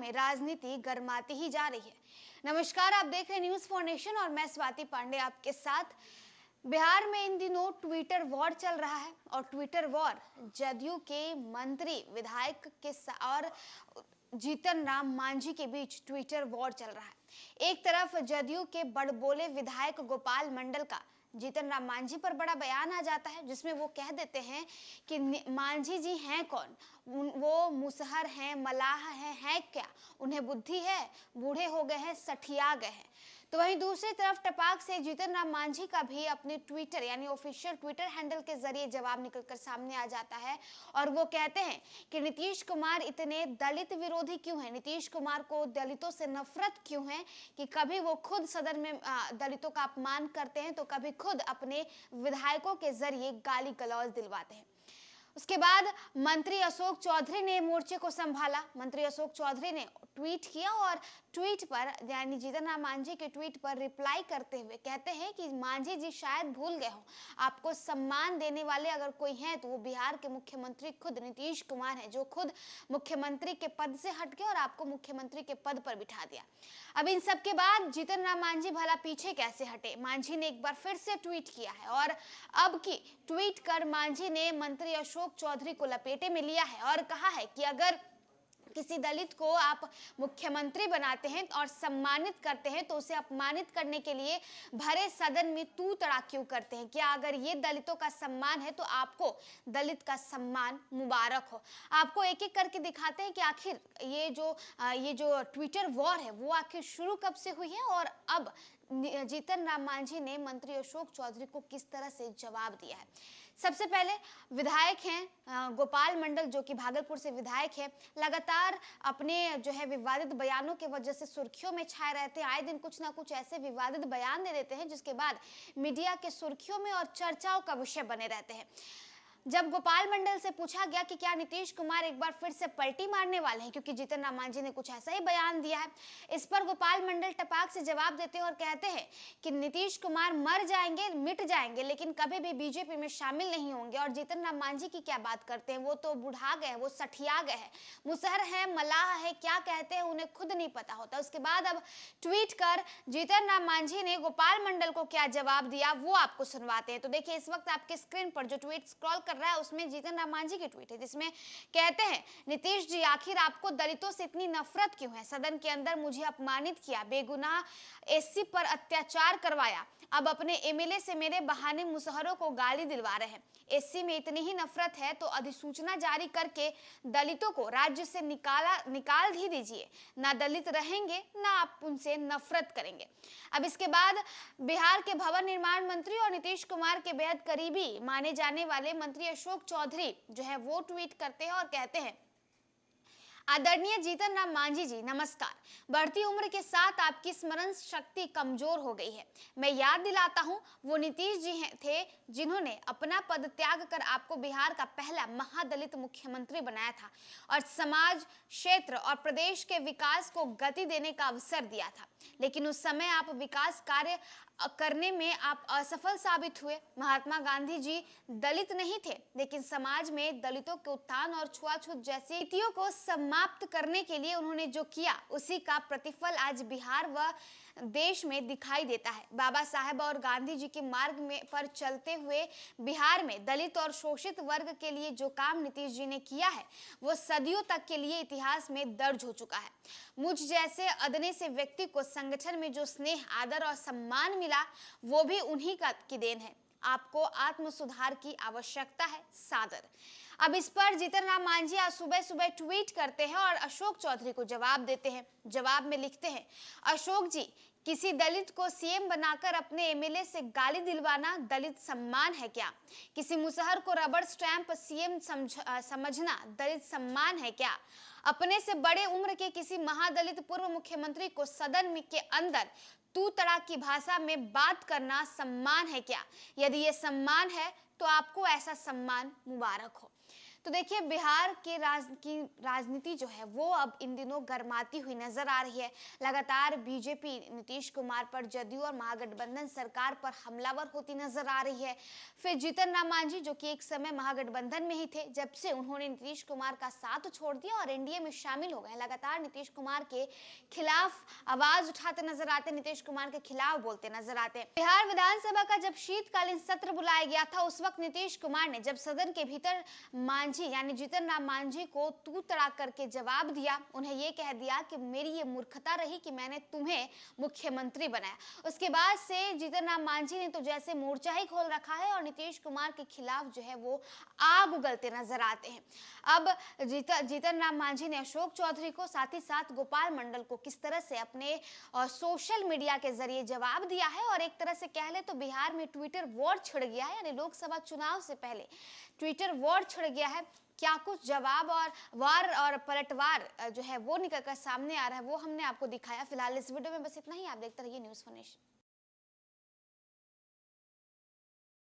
में राजनीति गरमाती ही जा रही है। नमस्कार, आप देख रहे हैं न्यूज फॉर नेशन और मैं स्वाति पांडे आपके साथ। बिहार में इन दिनों ट्विटर वॉर चल रहा है और ट्विटर वॉर जदयू के मंत्री विधायक के और जीतन राम मांझी के बीच ट्विटर वॉर चल रहा है। एक तरफ जदयू के बड़बोले विधायक गोपाल मंडल का जीतन राम मांझी पर बड़ा बयान आ जाता है, जिसमें वो कह देते हैं कि मांझी जी हैं कौन, वो मुसहर हैं, मलाह हैं क्या, उन्हें बुद्धि है, बूढ़े हो गए हैं, सठिया गए हैं। तो वहीं दूसरी तरफ टपाक से जीतन राम मांझी का भी अपने ट्विटर यानी ऑफिशियल ट्विटर हैंडल के जरिए जवाब निकलकर सामने आ जाता है और वो कहते हैं कि नीतीश कुमार इतने दलित विरोधी क्यों हैं, नीतीश कुमार को दलितों से नफरत क्यों है कि कभी वो खुद सदन में दलितों का अपमान करते हैं तो कभी खुद अपने विधायकों के जरिए गाली गलौज दिलवाते हैं। उसके बाद मंत्री अशोक चौधरी ने मोर्चे को संभाला। मंत्री अशोक चौधरी ने ट्वीट किया और ट्वीट पर यानी जीतन राम मांझी के ट्वीट पर रिप्लाई करते हुए कहते हैं कि मांझी जी शायद भूल गए हो, आपको सम्मान देने वाले अगर कोई हैं तो वो बिहार के मुख्यमंत्री खुद नीतीश कुमार हैं, जो खुद मुख्यमंत्री के पद से हट गए और आपको मुख्यमंत्री के पद पर बिठा दिया। अब इन सब के बाद जीतन राम मांझी भला पीछे कैसे हटे। मांझी ने एक बार फिर से ट्वीट किया है और अब की ट्वीट कर मांझी ने मंत्री अशोक चौधरी को लपेटे में लिया है और कहा है कि अगर किसी दलित को आप मुख्यमंत्री बनाते हैं और सम्मानित करते हैं तो उसे अपमानित करने के लिए भरे सदन में तू तड़ा क्यों करते हैं। क्या अगर ये दलितों का सम्मान है तो आपको दलित का सम्मान मुबारक हो। आपको एक एक करके दिखाते हैं कि आखिर ये जो ट्विटर वॉर है वो आखिर शुरू कब से हुई है और अब जीतन राम मांझी ने मंत्री अशोक चौधरी को किस तरह से जवाब दिया है। सबसे पहले विधायक हैं गोपाल मंडल, जो कि भागलपुर से विधायक है, लगातार अपने जो है विवादित बयानों के वजह से सुर्खियों में छाए रहते हैं। आए दिन कुछ ना कुछ ऐसे विवादित बयान दे देते हैं जिसके बाद मीडिया के सुर्खियों में और चर्चाओं का विषय बने रहते हैं। जब गोपाल मंडल से पूछा गया कि क्या नीतीश कुमार एक बार फिर से पलटी मारने वाले हैं, क्योंकि जीतन राम मांझी ने कुछ ऐसा ही बयान दिया है, इस पर गोपाल मंडल टपाक से जवाब देते हैं और कहते हैं कि नीतीश कुमार मर जाएंगे, मिट जाएंगे, लेकिन कभी भी बीजेपी में शामिल नहीं होंगे। और जीतन राम मांझी की क्या बात करते हैं, वो तो बुढ़ा गए, वो सठिया गए हैं, मुसहर है, मलाह है, क्या कहते हैं उन्हें खुद नहीं पता होता। उसके बाद अब ट्वीट कर जीतन राम मांझी ने गोपाल मंडल को क्या जवाब दिया वो आपको सुनवाते हैं। तो देखिए, इस वक्त आपके स्क्रीन पर जो ट्वीट स्क्रॉल कर रहा है उसमें जीतन राम मांझी की ट्वीट है, जिसमें कहते हैं, नीतीश जी आखिर आपको दलितों से इतनी नफरत क्यों है, सदन के अंदर मुझे अपमानित किया, बेगुनाह एससी पर अत्याचार करवाया, अब अपने एमएलए से मेरे बहाने मुसहरों को गाली दिलवा रहे हैं। एससी में इतनी ही नफरत है तो अधिसूचना जारी करके दलितों को राज्य से निकाल ही दीजिए, ना दलित रहेंगे ना आप उनसे नफरत करेंगे। अब इसके बाद बिहार के भवन निर्माण मंत्री और नीतीश कुमार के बेहद करीबी माने जाने वाले मंत्री अशोक चौधरी जो है वो ट्वीट करते हैं और कहते हैं, आदरणीय जीतन राम मांझी जी नमस्कार। बढ़ती उम्र के साथ आपकी स्मरण शक्ति कमजोर हो गई है। मैं याद दिलाता हूं, वो नीतीश जी थे जिन्होंने अपना पद त्याग कर आपको बिहार का पहला महादलित मुख्यमंत्री बनाया था और समाज, क्षेत्र और प्रदेश के विकास को गति देने का अवसर दिया था। लेकिन उस समय आप विकास कार्य करने में आप असफल साबित हुए। महात्मा गांधी जी दलित नहीं थे, लेकिन समाज में दलितों के उत्थान और छुआछूत जैसी नीतियों को समाप्त करने के लिए उन्होंने जो किया उसी का प्रतिफल आज बिहार व देश में दिखाई देता है। बाबा साहेब और गांधी जी के मार्ग में पर चलते हुए बिहार में दलित और शोषित वर्ग के लिए जो काम नीतीश जी ने किया है वो सदियों तक के लिए इतिहास में दर्ज हो चुका है। मुझ जैसे अदने से व्यक्ति को संगठन में जो स्नेह, आदर और सम्मान मिला वो भी उन्हीं की देन है। आपको आत्म सुधार की आवश्यकता है, सादर। अब इस पर जीतन राम मांझी आज सुबह सुबह ट्वीट करते हैं और अशोक चौधरी को जवाब देते हैं। जवाब में लिखते हैं, अशोक जी, किसी दलित को सीएम बनाकर अपने एमएलए से गाली दिलवाना दलित सम्मान है क्या? किसी मुसहर को रबर स्टैंप सीएम समझना दलित सम्मान है क्या? अपने से बड़े उम्र के किसी महादलित पूर्व मुख्यमंत्री को सदन में के अंदर तू तड़ा की भाषा में बात करना सम्मान है क्या? यदि ये सम्मान है तो आपको ऐसा सम्मान मुबारक हो। तो देखिए बिहार की राजनीति जो है वो अब इन दिनों गर्माती हुई नजर आ रही है। लगातार बीजेपी नीतीश कुमार पर, जदयू और महागठबंधन सरकार पर हमलावर होती नजर आ रही है। फिर जीतन राम मांझी जो कि एक समय महागठबंधन में ही थे, जब से उन्होंने नीतीश कुमार का साथ छोड़ दिया और एनडीए में शामिल हो गए, लगातार नीतीश कुमार के खिलाफ आवाज उठाते नजर आते, नीतीश कुमार के खिलाफ बोलते नजर आते। बिहार विधानसभा का जब शीतकालीन सत्र बुलाया गया था, उस वक्त नीतीश कुमार ने जब सदन के भीतर मांझी यानी जीतन राम मांझी को तू तड़ाक करके जवाब दिया, उन्हें यह कह दिया कि मेरी ये मूर्खता रही कि मैंने तुम्हें मुख्यमंत्री बनाया। उसके बाद से जीतन राम मांझी ने तो जैसे मोर्चा ही खोल रखा है और नीतीश कुमार के खिलाफ जो है वो आग उगलते नजर आते हैं। अब जीतन राम मांझी ने अशोक चौधरी को, साथ ही साथ गोपाल मंडल को किस तरह से अपने सोशल मीडिया के जरिए जवाब दिया है, और एक तरह से कह ले तो बिहार में ट्विटर वॉर छिड़ गया है, यानी लोकसभा चुनाव से पहले ट्विटर वॉर छिड़ गया है। क्या कुछ जवाब और वार और पलटवार जो है वो निकल कर सामने आ रहा है, वो हमने आपको दिखाया। फिलहाल इस वीडियो में बस इतना ही। आप देखते रहिए न्यूज़4नेशन।